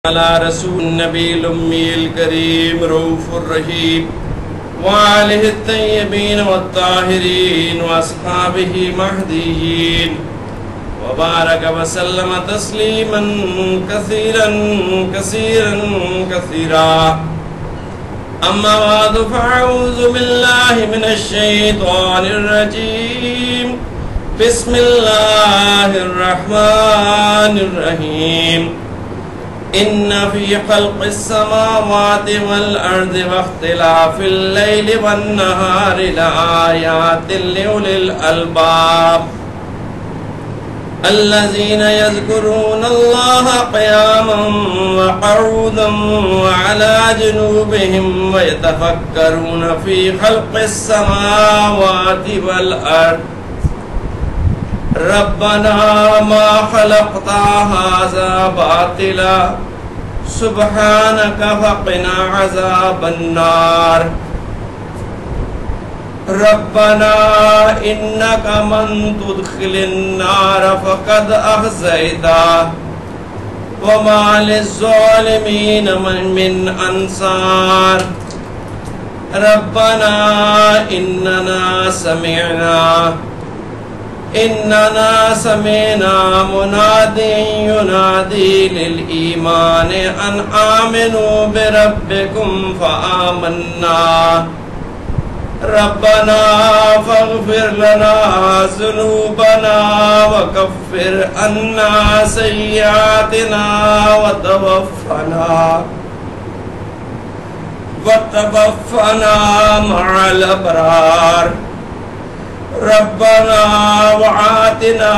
على رسول النبي الأمي الكريم رؤوف الرحيم وآله الطيبين والطاهرين وأصحابه مهديين وبارك وسلم تسليما كثيرا كثيرا كثيرا. أما بعد فأعوذ بالله من الشيطان الرجيم. بسم الله الرحمن الرحيم. إن في خلق السماوات والأرض واختلاف الليل والنهار لآيات لأولي الألباب الذين يذكرون الله قياما وقعودا وعلى جنوبهم ويتفكرون في خلق السماوات والأرض ربنا ما خلقت هذا باطلا سبحانك فقنا عذاب النار. ربنا إنك من تدخل النار فقد أخزيته وما للظالمين من أنصار. ربنا إننا سمعنا مناديا ينادي للإيمان أن آمنوا بربكم فآمنا. ربنا فاغفر لنا ذنوبنا وكفر عنا سيئاتنا وتوفنا مع الأبرار. ربنا وآتنا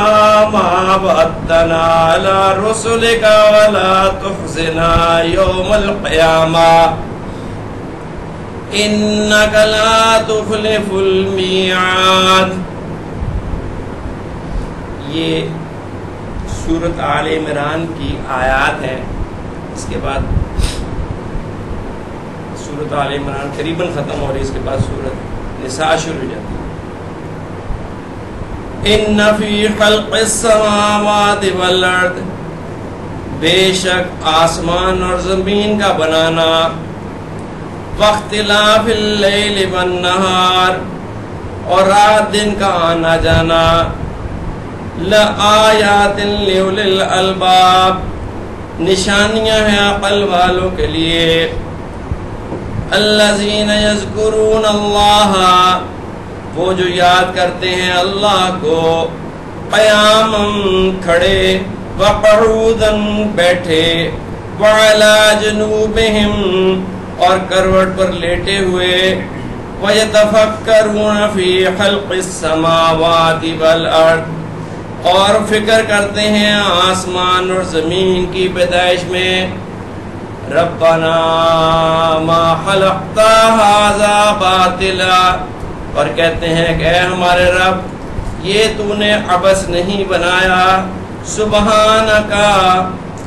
ما وعدتنا على رسلك ولا تخزنا يوم القيامة إنك لا تخلف الميعاد. یہ سورۃ آل عمران کی آیات ہیں. اس کے بعد سورۃ آل عمران قریباً ختم ہو رہی ہے. اس کے بعد سورۃ نساء شروع ہو جاتی ہے. ان فی خلق السماوات والارض، بے شک آسمان اور زمین کا بنانا، واختلاف اللیل والنہار اور رات دن کا آنا جانا، لآیات لأولی الالباب نشانیاں ہیں عقل والوں کے لیے. الذین یذکرون اللہ، وہ جو یاد کرتے ہیں اللہ کو، قیاماً کھڑے، وقعوداً بیٹھے، وعلی جنوبہم اور کروٹ پر لیٹے ہوئے، ویتفکرون فی خلق السماوات والارض اور فکر کرتے ہیں آسمان اور زمین کی پیدائش میں. ربنا ما خلقت ھذا باطلا، اور کہتے ہیں کہ اے ہمارے رب یہ تو نے عبث نہیں بنایا. سبحانکا،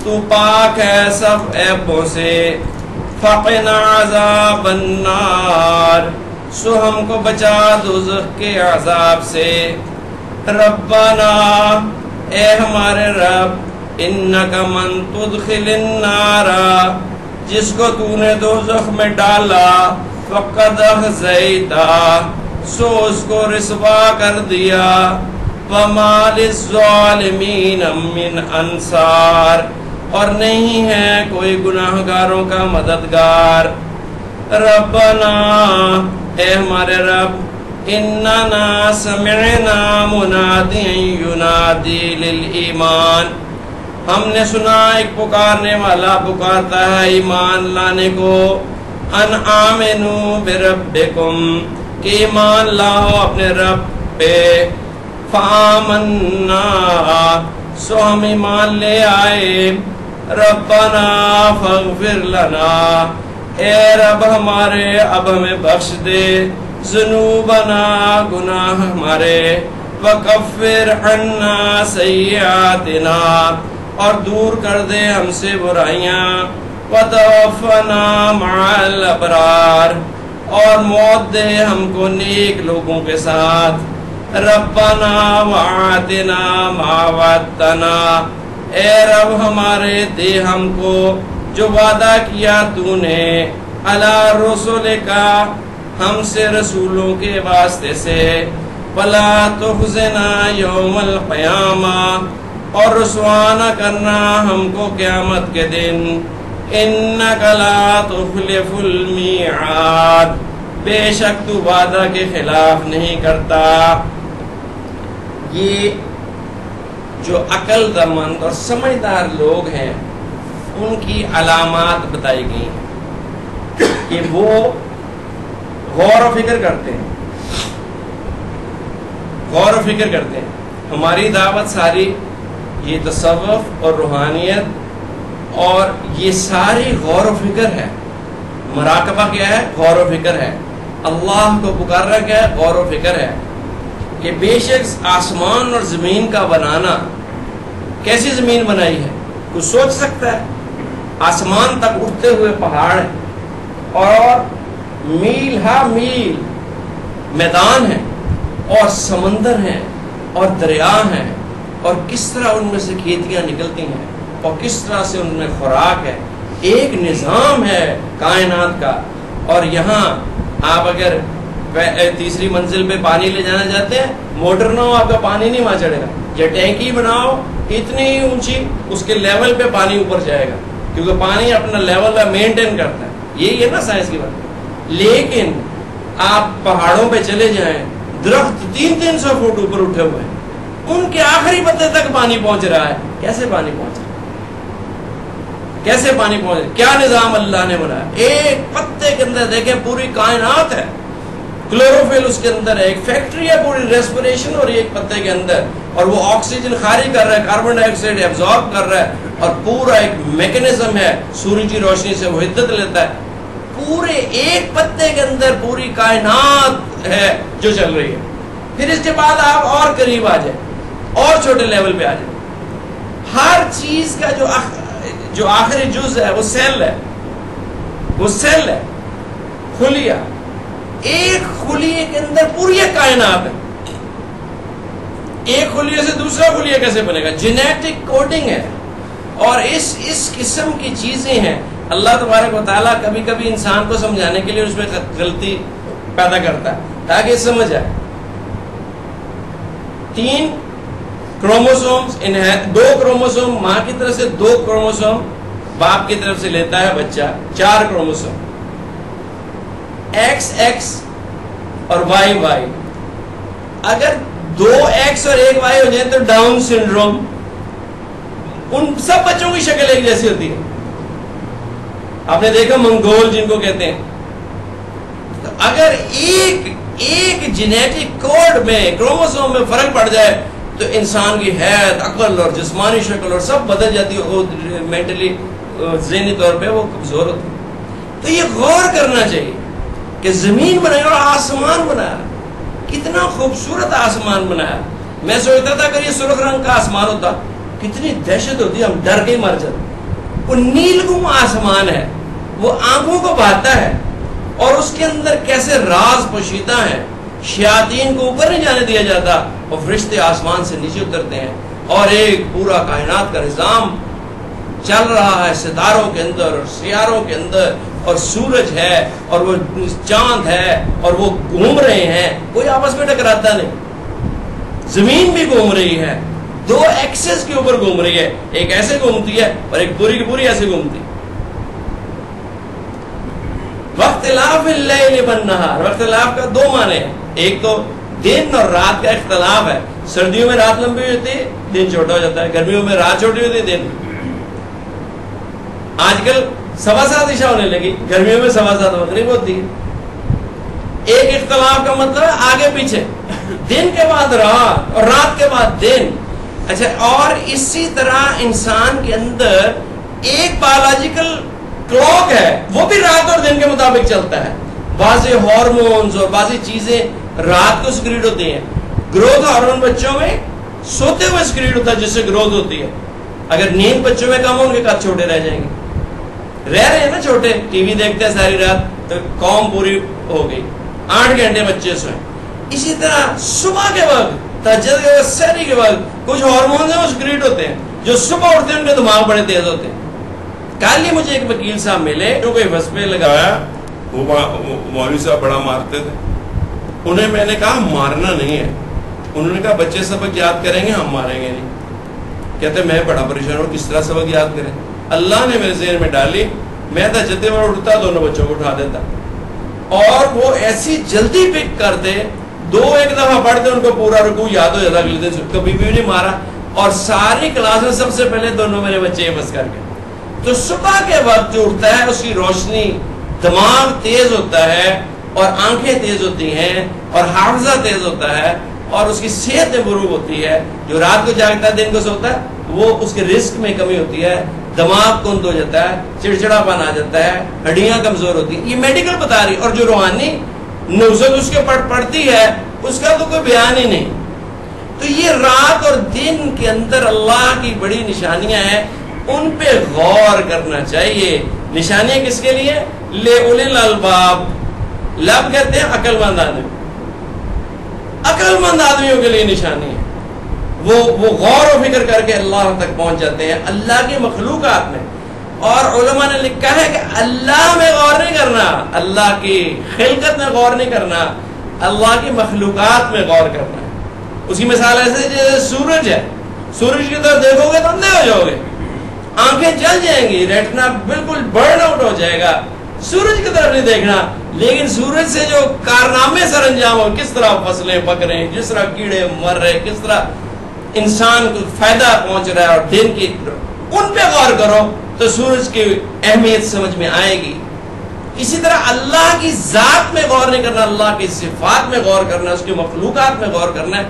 تو پاک ہے سب عیبوں سے. فقنا عذاب النار، سو ہم کو بچا دوزخ کے عذاب سے. ربنا، اے ہمارے رب، انکا من تدخل النار، جس کو تو نے دوزخ میں ڈالا، فقد اخزیتا، سو اس کو رسوا کر دیا. وما للظالمین من انصار، اور نہیں ہے کوئی گناہگاروں کا مددگار. ربنا، اے ہمارے رب، اننا سمعنا منادیا ینادی للایمان، ہم نے سنا ایک پکارنے والا پکارتا ہے ایمان لانے کو. ان آمنوا بربکم، کہ ایمان لاؤ اپنے رب پہ. فآمنا، سو ہم ایمان لے آئے. ربنا فاغفر لنا، اے رب ہمارے اب ہمیں بخش دے. ذنوبنا، گناہ ہمارے. وکفر عنا سیئاتنا، اور دور کر دے ہم سے برائیاں. وتوفنا مع الابرار، اور موت دے ہم کو نیک لوگوں کے ساتھ. ربنا وآتنا ما وعدتنا، اے رب ہمارے دے ہم کو جو وعدہ کیا تو نے علی رسول کا ہم سے رسولوں کے واسطے سے، ولا تخزنا یوم القیامہ اور رسوا نہ کرنا ہم کو قیامت کے دن، انک لا تخلف المیعاد بے شک تو وعدہ کے خلاف نہیں کرتا۔ یہ جو عقل مند اور سمجھدار لوگ ہیں ان کی علامات بتائی گئی ہیں کہ وہ غور و فکر کرتے ہیں، غور و فکر کرتے ہیں۔ ہماری دعوت ساری یہ تصوف اور روحانیت اور یہ ساری غور و فکر ہے۔ مراقبہ کیا ہے؟ غور و فکر ہے۔ اللہ کو پکارنا کیا ہے؟ غور و فکر ہے کہ بے شک آسمان اور زمین کا بنانا، کیسی زمین بنائی ہے کچھ سوچ سکتا ہے؟ آسمان تک اٹھتے ہوئے پہاڑ ہیں اور میل ہا میل میدان ہے اور سمندر ہیں اور دریا ہیں، اور کس طرح ان میں سے کھیتیاں نکلتی ہیں اور کس طرح سے ان میں خوراک ہے، ایک نظام ہے کائنات کا۔ اور یہاں آپ اگر تیسری منزل پہ پانی لے جانا چاہتے ہیں، موٹر نہ ہو آپ کا پانی نہیں وہاں چڑھے گا، یا ٹینکی بناؤ اتنی اونچی اس کے لیول پہ پانی اوپر جائے گا، کیونکہ پانی اپنا لیول پہ مینٹین کرتا ہے۔ یہی ہے نا سائنس کی بات۔ لیکن آپ پہاڑوں پہ چلے جائیں، درخت 300 فٹ اوپر اٹھے ہوئے ہیں، ان کے آخری پتے تک پانی پہنچ رہا ہے۔ کیسے پانی پہنچ رہا ہے؟ کیسے پانی پہنچ رہا ہے؟ کیا نظام اللہ نے بنایا؟ ایک پتے کے اندر دیکھیں پوری کائنات ہے، کلوروفل اس کے اندر ہے، ایک فیکٹری ہے پوری ریسپریشن اور ایک پتے کے اندر، اور وہ آکسیجن خارج کر رہا ہے، کاربن ڈائی آکسائڈ ایبزارب کر رہا ہے، اور پورا ایک میکینزم ہے، سورج کی روشنی سے وہ حدت لیتا ہے۔ پورے ایک پتے کے اندر پوری کائنات ہے جو چل رہی ہے۔ پھر اس کے بعد آپ اور قریب آ جائیں، اور چھوٹے لیول پہ آ جائیں، ہر چیز کا جو آخری جز ہے وہ سیل ہے، وہ سیل ہے، خلیہ۔ ایک خلیے کے اندر پوری کائنات ہے۔ ایک خلیے سے دوسرا خلیہ کیسے بنے گا؟ جینیٹک کوڈنگ ہے، اور اس قسم کی چیزیں ہیں۔ اللہ تبارک و تعالیٰ کبھی کبھی انسان کو سمجھانے کے لیے اس میں غلطی پیدا کرتا ہے تاکہ سمجھ آئے۔ 3 کروموسومز، 2 کروموسوم ماں کی طرف سے، 2 کروموسوم باپ کی طرف سے لیتا ہے بچہ، 4 کروموسوم، ایکس ایکس اور وائی وائی۔ اگر 2 ایکس اور 1 وائی ہو جائیں تو ڈاؤن سنڈروم۔ ان سب بچوں کی شکل ایک جیسی ہوتی ہے۔ آپ نے دیکھا منگول جن کو کہتے ہیں، تو اگر ایک جینیٹک کوڈ میں، کروموسوم میں فرق پڑ جائے تو انسان کی حیثیت، عقل اور جسمانی شکل اور سب بدل جاتی ہے، مینٹلی ذہنی طور پہ وہ کمزور ہوتی ہے۔ تو یہ غور کرنا چاہیے کہ زمین بنائی اور آسمان بنایا، کتنا خوبصورت آسمان بنایا۔ میں سوچتا تھا اگر یہ سرخ رنگ کا آسمان ہوتا کتنی دہشت ہوتی، ہم ڈر کے مر جاتے۔ وہ نیلگم آسمان ہے، وہ آنکھوں کو بھاتا ہے، اور اس کے اندر کیسے راز پوشیدہ ہیں۔ شیاطین کو اوپر نہیں جانے دیا جاتا، اور فرشتے آسمان سے نیچے اترتے ہیں، اور ایک پورا کائنات کا نظام چل رہا ہے ستاروں کے اندر اور سیاروں کے اندر، اور سورج ہے اور وہ چاند ہے اور وہ گھوم رہے ہیں، کوئی آپس میں ٹکراتا نہیں۔ زمین بھی گھوم رہی ہے، 2 ایکسس کے اوپر گھوم رہی ہے، ایک ایسے گھومتی ہے اور ایک پوری کی پوری ایسے گھومتی ہے۔ واختلاف اللیل والنہار، واختلاف کا 2 معنی ہیں، ایک تو دن اور رات کا اختلاف ہے۔ سردیوں میں رات لمبی ہوتی ہے، دن چھوٹا ہو جاتا ہے، گرمیوں میں رات چھوٹی ہوتی ہے، دن۔ آج کل 7:15 عشاء ہونے لگی، گرمیوں میں 7:15 مغرب ہوتی ہے۔ ایک اختلاف کا مطلب ہے آگے پیچھے، دن کے بعد رات اور رات کے بعد دن۔ اچھا، اور اسی طرح انسان کے اندر ایک بایولوجیکل کلاک ہے، وہ بھی رات اور دن کے مطابق چلتا ہے۔ بعض ہارمونز اور بعض چیزیں رات کو سکریٹ ہوتی ہیں۔ گروتھ ہارمون بچوں میں سوتے ہوئے سکریٹ ہوتا ہے جس سے گروتھ ہوتی ہے۔ اگر نیند بچوں میں کم ہو، ان کے قد چھوٹے رہ جائیں گے۔ رہ رہے ہیں نا چھوٹے، ٹی وی دیکھتے ہیں ساری رات تو قوم پوری ہو گئی، 8 گھنٹے بچے سوئیں۔ اسی طرح صبح کے وقت، تہجد کے وقت، سحری کے وقت کچھ ہارمونز ہیں وہ سکریٹ ہوتے ہیں، جو صبح اٹھتے ہیں ان کے دماغ بڑے تیز ہوتے ہیں، کل ہی مجھے ایک وکیل صاحب ملے جو کوئی وظیفے لگایا، وہ مولوی صاحب بڑا مارتے تھے، انہیں میں نے کہا مارنا نہیں ہے، انہوں نے کہا بچے سبق یاد کریں گے، ہم ماریں گے نہیں۔ کہتے میں بڑا پریشان ہوں کس طرح سبق یاد کریں۔ اللہ نے میرے ذہن میں ڈالی، میں تھا جتے میں اٹھتا دونوں بچوں کو اٹھا دیتا، اور وہ ایسی جلدی پک کرتے، ایک دفعہ پڑھتے ان کو پورا رکوع یاد ہو جاتا، اگلے دن کبھی بھی نہیں مارا، اور ساری کلاس میں سب سے پہلے دونوں میرے بچے بس کر کے۔ تو صبح کے وقت جو اٹھتا ہے اس کی روشنی، دماغ تیز ہوتا ہے اور آنکھیں تیز ہوتی ہیں اور حافظہ تیز ہوتا ہے اور اس کی صحت میں بروغ ہوتی ہے۔ جو رات کو جاگتا ہے دن کو سوتا ہے وہ اس کے رزق میں کمی ہوتی ہے، دماغ کند ہو جاتا ہے، چڑچڑا پن آ جاتا ہے، ہڈیاں کمزور ہوتی ہیں، یہ میڈیکل بتا رہی۔ اور جو روحانی نوزت اس کے پڑتی ہے اس کا تو کوئی بیان ہی نہیں۔ تو یہ رات اور دن کے اندر اللہ کی بڑی نشانیاں ہیں، ان پہ غور کرنا چاہیے۔ نشانیاں کس کے لیے؟ لے اولی الالباب، لب کہتے ہیں عقل مند آدمی، عقل مند آدمیوں کے لیے نشانی ہے، وہ غور و فکر کر کے اللہ تک پہنچ جاتے ہیں، اللہ کی مخلوقات میں۔ اور علماء نے لکھا ہے کہ اللہ میں غور نہیں کرنا، اللہ کی خلقت میں غور نہیں کرنا، اللہ کی مخلوقات میں غور کرنا ہے۔ اس کی مثال ایسے جیسے سورج ہے، سورج کی طرف دیکھو گے تو اندھے ہو جاؤ گے، آنکھیں جل جائیں گی، ریٹنا بالکل برن آؤٹ ہو جائے گا، سورج کی طرف نہیں دیکھنا۔ لیکن سورج سے جو کارنامے سر انجام ہو، کس طرح فصلیں پک رہے ہیں، جس طرح کیڑے مر رہے، کس طرح انسان کو فائدہ پہنچ رہا ہے، اور دن کی ان پہ غور کرو تو سورج کی اہمیت سمجھ میں آئے گی۔ اسی طرح اللہ کی ذات میں غور نہیں کرنا، اللہ کی صفات میں غور کرنا، اس کی مخلوقات میں غور کرنا ہے۔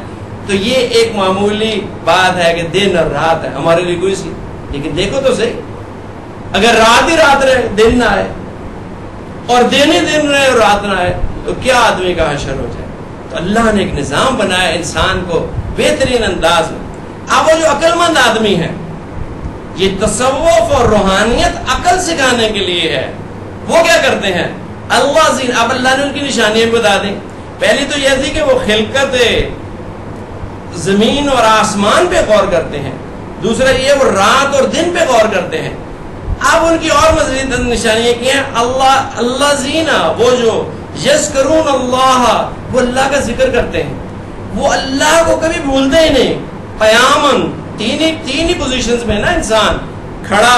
تو یہ ایک معمولی بات ہے کہ دن اور رات ہے ہمارے لیے کوئی سی، لیکن دیکھو تو صحیح، اگر رات ہی رات رہے دن نہ آئے، اور دن ہی دن رہے اور رات نہ آئے، تو کیا آدمی کا حشر ہو جائے۔ تو اللہ نے ایک نظام بنایا انسان کو بہترین انداز میں۔ اب وہ جو عقل مند آدمی ہے، یہ تصوف اور روحانیت عقل سکھانے کے لیے ہے۔ وہ کیا کرتے ہیں؟ اللہ زین، اب اللہ نے ان کی نشانیاں بتا دیں۔ پہلی تو یہ تھی کہ وہ خلقت زمین اور آسمان پہ غور کرتے ہیں، دوسرا یہ وہ رات اور دن پہ غور کرتے ہیں۔ اب ان کی اور مزید نشانیاں کی ہیں، اللہ زینا، وہ جو یذکرون اللہ، وہ اللہ کا ذکر کرتے ہیں، وہ اللہ کو کبھی بھولتے ہی نہیں۔ قیامن، تین ہی پوزیشنز میں نا انسان، کھڑا،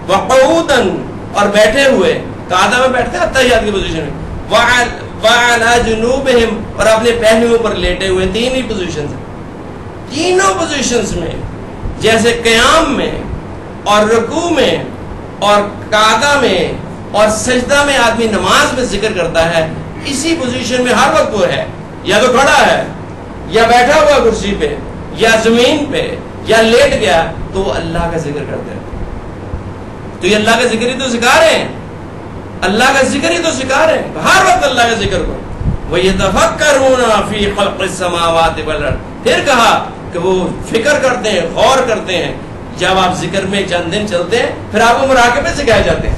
وقعودن، اور بیٹھے ہوئے، قعدہ میں بیٹھتے ہیں تحیات کی پوزیشن میں، وعلی جنوبہم، اور اپنے پہلوؤں پر لیٹے ہوئے، تین ہی پوزیشنز ہیں۔ تینوں پوزیشنز میں، جیسے قیام میں اور رکوع میں اور قعدہ میں اور سجدہ میں آدمی نماز میں ذکر کرتا ہے، اسی پوزیشن میں ہر وقت وہ ہے، یا تو کھڑا ہے یا بیٹھا ہوا کرسی پہ یا زمین پہ یا لیٹ گیا، تو وہ اللہ کا ذکر کرتے ہیں۔ تو یہ اللہ کا ذکر ہی تو سکھا رہے ہیں، اللہ کا ذکر ہی تو سکھا رہے ہیں، ہر وقت اللہ کا ذکر کرو۔ وَيَتَفَكَّرُونَ فِي خَلْقِ السَّمَاوَاتِ وَالْأَرْضِ، پھر کہا کہ وہ فکر کرتے ہیں، غور کرتے ہیں۔ جب آپ ذکر میں چند دن چلتے ہیں پھر آپ کو مراقبے سکھائے جاتے ہیں۔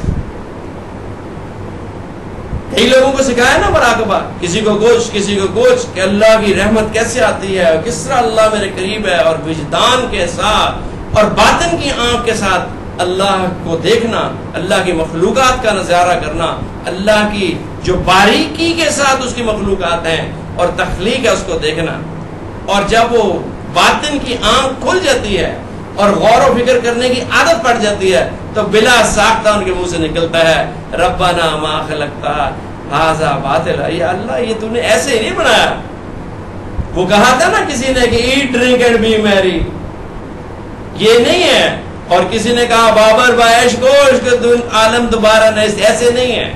کئی لوگوں کو سکھایا نا مراقبہ، کسی کو کچھ کہ اللہ کی رحمت کیسے آتی ہے، کس طرح اللہ میرے قریب ہے، اور وجدان کے ساتھ اور باطن کی آنکھ کے ساتھ اللہ کو دیکھنا، اللہ کی مخلوقات کا نظارہ کرنا، اللہ کی جو باریکی کے ساتھ اس کی مخلوقات ہیں اور تخلیق ہے اس کو دیکھنا۔ اور جب وہ باطن کی آنکھ کھل جاتی ہے اور غور و فکر کرنے کی عادت پڑ جاتی ہے تو بلا ساختہ ان کے منہ سے نکلتا ہے ربنا ما خلقتا ھذا باطلا، یا اللہ یہ تو نے ایسے نہیں بنایا۔ وہ کہا تھا نا کسی نے کہ ایٹ ڈرنک اینڈ بی میری، یہ نہیں ہے۔ اور کسی نے کہا بابر بایش گوش کہ عالم دوبارہ ایسے نہیں ہے،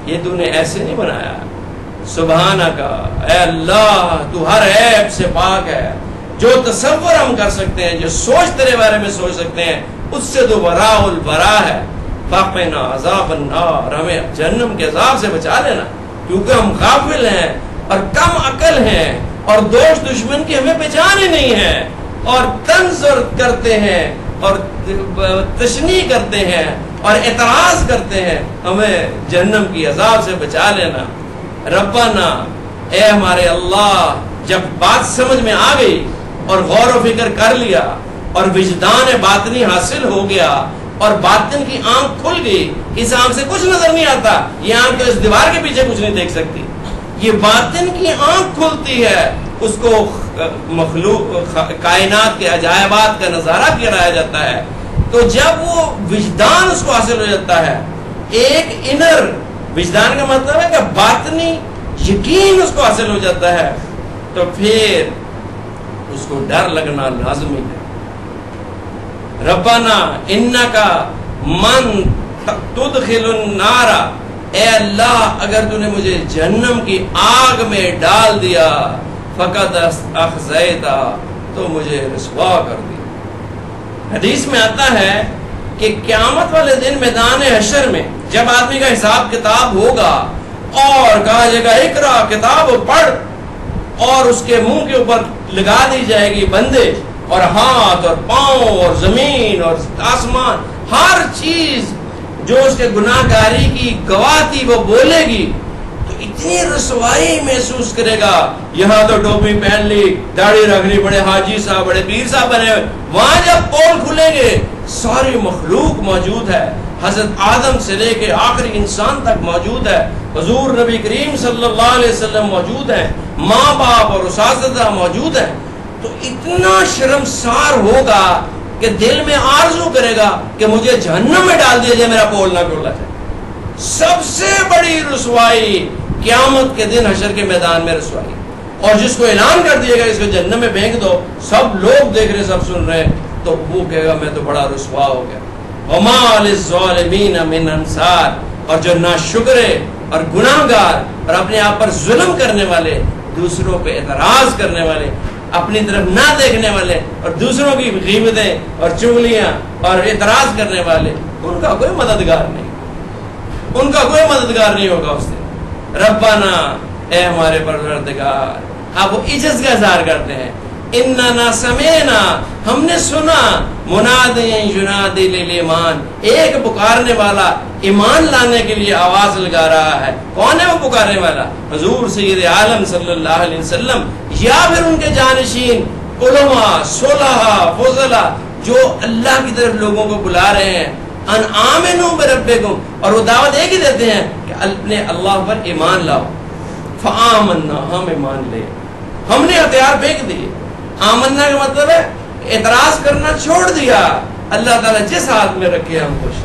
یہ تو نے ایسے نہیں بنایا۔ سبحانک، اے اللہ تو ہر عیب سے پاک ہے۔ جو تصور ہم کر سکتے ہیں، جو سوچ تیرے بارے میں سوچ سکتے ہیں، اس سے تو وراء البراء ہے۔ فقنا عذاب النار، ہمیں جہنم کے عذاب سے بچا لینا، کیونکہ ہم غافل ہیں اور کم عقل ہیں اور دوست دشمن کی ہمیں پہچان ہی نہیں ہے، اور طنز کرتے ہیں اور تشنیع کرتے ہیں اور اعتراض کرتے ہیں، ہمیں جہنم کی عذاب سے بچا لینا۔ ربنا، اے ہمارے اللہ، جب بات سمجھ میں آ گئی اور غور و فکر کر لیا اور وجدان باطنی حاصل ہو گیا اور باطن کی آنکھ کھل گئی. اس آنکھ سے کچھ نظر نہیں آتا, یہ آنکھ تو اس دیوار کے پیچھے کچھ نہیں دیکھ سکتی. یہ باطن کی آنکھ کھلتی ہے, اس کو مخلوق کائنات کے عجائبات کا نظارہ کرایا جاتا ہے. تو جب وہ وجدان اس کو حاصل ہو جاتا ہے, ایک انر وجدان کا مطلب ہے کہ باطنی یقین اس کو حاصل ہو جاتا ہے, تو پھر اس کو ڈر لگنا لازمی ہے. ربنا انکا من تدخل النار, اے اللہ اگر تو نے مجھے جہنم کی آگ میں ڈال دیا, فقد اخزیتا, تو مجھے رسوا کر دیا. حدیث میں آتا ہے کہ قیامت والے دن میدان حشر میں جب آدمی کا حساب کتاب ہوگا اور کہا جائے گا اقرا کتاب پڑھ, اور اس کے منہ کے اوپر لگا دی جائے گی بندے, اور ہاتھ اور پاؤں اور زمین اور آسمان, ہر چیز جو اس کے گناہ گاری کی گواہ تھی وہ بولے گی, تو اتنی رسوائی محسوس کرے گا. یہاں تو ٹوپی پہن لی, داڑھی رکھ لی, بڑے حاجی صاحب بڑے پیر صاحب بنے ہوئے, وہاں جب پول کھلیں گے ساری مخلوق موجود ہے, حضرت آدم سے لے کے آخری انسان تک موجود ہے, حضور نبی کریم صلی اللہ علیہ وسلم موجود ہیں, ماں باپ اور اساتذہ موجود ہیں. تو اتنا شرمسار ہوگا کہ دل میں آرزو کرے گا کہ مجھے جہنم میں ڈال دیا جائے, میرا پول نہ کھولا جائے. سب سے بڑی رسوائی قیامت کے دن حشر کے میدان میں رسوائی, اور جس کو اعلان کر دیا گا اس کو جہنم میں پھینک دو, سب لوگ دیکھ رہے سب سن رہے, تو وہ کہے گا میں تو بڑا رسوا ہو گیا. وما للظالمین من انصار, اور جو ناشکرے اور گناہگار اور اپنے آپ پر ظلم کرنے والے, دوسروں پہ اعتراض کرنے والے, اپنی طرف نہ دیکھنے والے اور دوسروں کی غیبتیں اور چغلیاں اور اعتراض کرنے والے, ان کا کوئی مددگار نہیں, ان کا کوئی مددگار نہیں ہوگا اس دن. ربنا, اے ہمارے پروردگار. اب وہ عجز کا اظہار کرتے ہیں, اننا سمعنا, ہم نے سنا, منادی ینادی للایمان, ایک پکارنے والا ایمان لانے کے لیے آواز لگا رہا ہے. کون ہے وہ پکارنے والا؟ حضور سید عالم صلی اللہ علیہ وسلم, یا پھر ان کے جانشین علماء, صلحاء, فضلاء, جو اللہ کی طرف لوگوں کو بلا رہے ہیں. ان آمنوا بربکم, اور وہ دعوت ایک ہی دیتے ہیں کہ اپنے اللہ پر ایمان لاؤ. فآمنا, ہم ایمان لے, ہم نے ہتھیار پھینک دیے. آمنا کا مطلب ہے اعتراض کرنا چھوڑ دیا, اللہ تعالیٰ جس ہاتھ میں رکھے ہم خوش.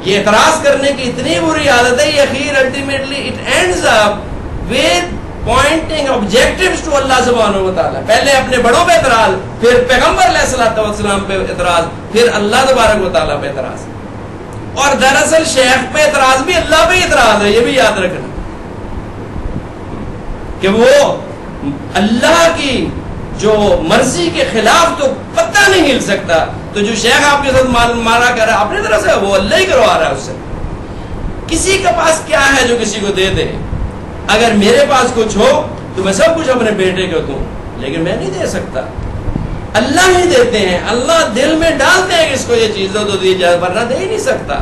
یہ اعتراض کرنے کی اتنی بری عادت ہے, یہ اخیر ultimately it ends up with pointing objectives to اللہ سبحانہ و تعالیٰ. پہلے اپنے بڑوں پہ اعتراض, پھر پیغمبر علیہ الصلوۃ والسلام پہ اعتراض, پھر اللہ تبارک و تعالیٰ پہ اعتراض. اور دراصل شیخ پہ اعتراض بھی اللہ پہ اعتراض ہے, یہ بھی یاد رکھنا کہ وہ اللہ کی جو مرضی کے خلاف تو پتہ نہیں ہل سکتا. تو جو شیخ آپ کے ساتھ مارا کر رہا ہے اپنی طرح سے, وہ اللہ ہی کروا رہا ہے اس سے. کسی کے پاس کیا ہے جو کسی کو دے دے؟ اگر میرے پاس کچھ ہو تو میں سب کچھ اپنے بیٹے کو دوں, لیکن میں نہیں دے سکتا, اللہ ہی دیتے ہیں. اللہ دل میں ڈالتے ہیں کہ اس کو یہ چیزیں تو دی جائے, ورنہ دے ہی نہیں سکتا.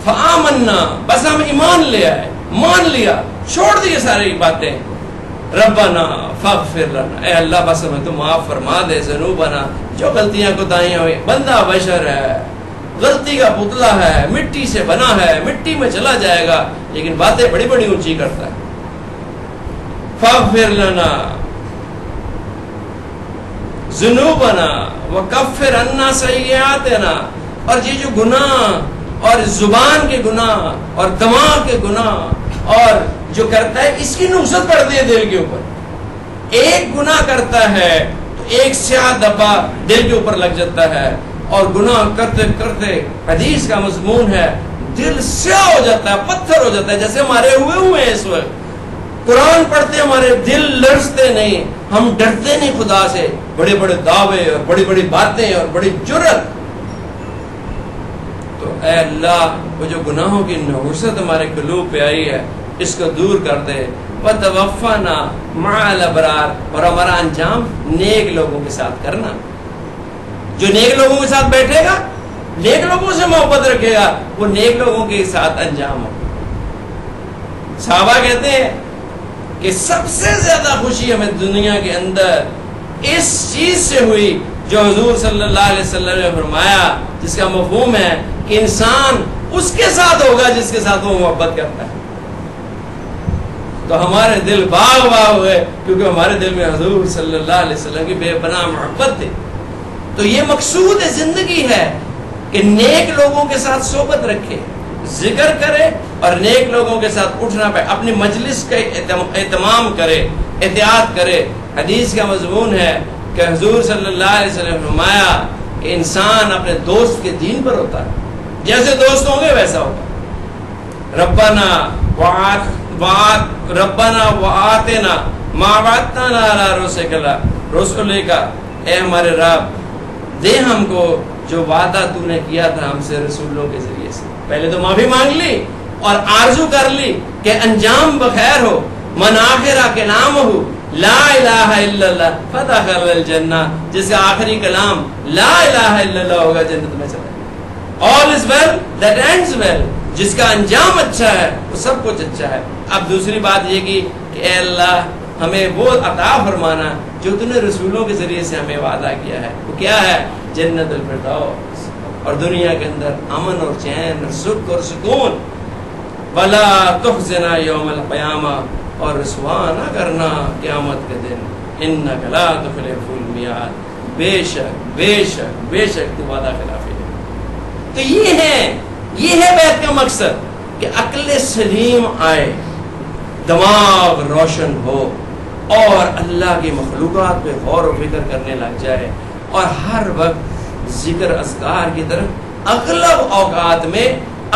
فآمنا, بس ہم ایمان لے آئے, مان لیا, چھوڑ دیے ساری باتیں. ربنا فاغفر لنا, اے اللہ بس ہمیں تو معاف فرما دے. ذنوبنا, جو غلطیاں کوتاہیاں ہوئی, بندہ بشر ہے, غلطی کا پتلا ہے, مٹی سے بنا ہے, مٹی میں چلا جائے گا, لیکن باتیں بڑی بڑی اونچی کرتا ہے. فاغفر لنا ذنوبنا وکفر عنا سیئاتنا, اور یہ جو گناہ اور زبان کے گناہ اور دماغ کے گناہ اور جو کرتا ہے, اس کی نوزت پڑتی ہے دل کے اوپر. ایک گناہ کرتا ہے تو ایک سیاہ دبا دل کے اوپر لگ جاتا ہے, اور گناہ کرتے کرتے حدیث کا مضمون ہے دل سیاہ ہو جاتا ہے, پتھر ہو جاتا ہے, جیسے ہمارے ہوئے ہیں اس وقت. قرآن پڑھتے ہمارے دل لرزتے نہیں, ہم ڈرتے نہیں خدا سے. بڑے بڑے دعوے اور بڑی بڑی باتیں اور بڑی جرت. تو اے اللہ, وہ جو گناہوں کی نحوست ہمارے قلوب پہ آئی ہے اس کو دور کر دے. وَتَوَفَّنَا مَعَ الْأَبْرَارِ, اور ہمارا انجام نیک لوگوں کے ساتھ کرنا. جو نیک لوگوں کے ساتھ بیٹھے گا, نیک لوگوں سے محبت رکھے گا, وہ نیک لوگوں کے ساتھ انجام ہو. صحابہ کہتے ہیں کہ سب سے زیادہ خوشی ہمیں دنیا کے اندر اس چیز سے ہوئی جو حضور صلی اللہ علیہ وسلم نے فرمایا، جس کا مفہوم ہے کہ انسان اس کے ساتھ ہوگا جس کے ساتھ وہ محبت کرتا ہے. تو ہمارے دل باغ باغ ہوئے کیونکہ ہمارے دل میں حضور صلی اللہ علیہ وسلم کی بے پناہ محبت تھی. تو یہ مقصود زندگی ہے کہ نیک لوگوں کے ساتھ صحبت رکھے، ذکر کرے اور نیک لوگوں کے ساتھ اٹھنا پہ اپنی مجلس کا اہتمام کرے، احتیاط کرے. حدیث کا مضمون ہے کہ حضور صلی اللہ علیہ وسلم نے فرمایا کہ انسان اپنے دوست کے دین پر ہوتا ہے، جیسے دوست ہوں گے ویسا ہوگا. ربنا وآتنا ما وعدتنا علی رسولک، اے ہمارے رب دے ہم کو جو وعدہ تو نے کیا تھا ہم سے رسولوں کے ذریعے سے. پہلے تو معافی مانگ لی اور آرزو کر لی کہ انجام بخیر ہو. من آخرہ کلام ہو لا الہ الا اللہ فدخل الجنہ، جس کا آخری کلام لا الہ الا اللہ ہوگا جنت میں چلا جائے. all is well that ends well، جس کا انجام اچھا ہے وہ سب کچھ اچھا ہے. اب دوسری بات یہ کہ اے اللہ ہمیں وہ عطا فرمانا جو تو نے رسولوں کے ذریعے سے ہمیں وعدہ کیا ہے. وہ کیا ہے؟ جنت الفردوس، اور دنیا کے اندر امن اور چین اور سکھ اور سکون. ولا تخزنا یوم القیامہ، اور رسوا نہ کرنا قیامت کے دن. انک لا تخلف المیعاد، بے شک بے شک بے شک تو وعدہ خلافی ہے. تو یہ ہے بیعت کا مقصد کہ عقل سلیم آئے، دماغ روشن ہو اور اللہ کی مخلوقات پہ غور و فکر کرنے لگ جائے، اور ہر وقت ذکر اذکار کی طرف اغلب اوقات میں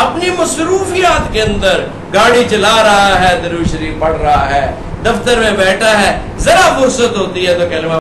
اپنی مصروفیات کے اندر، گاڑی چلا رہا ہے درود شریف پڑھ رہا ہے، دفتر میں بیٹھا ہے، ذرا فرصت ہوتی ہے تو کلمہ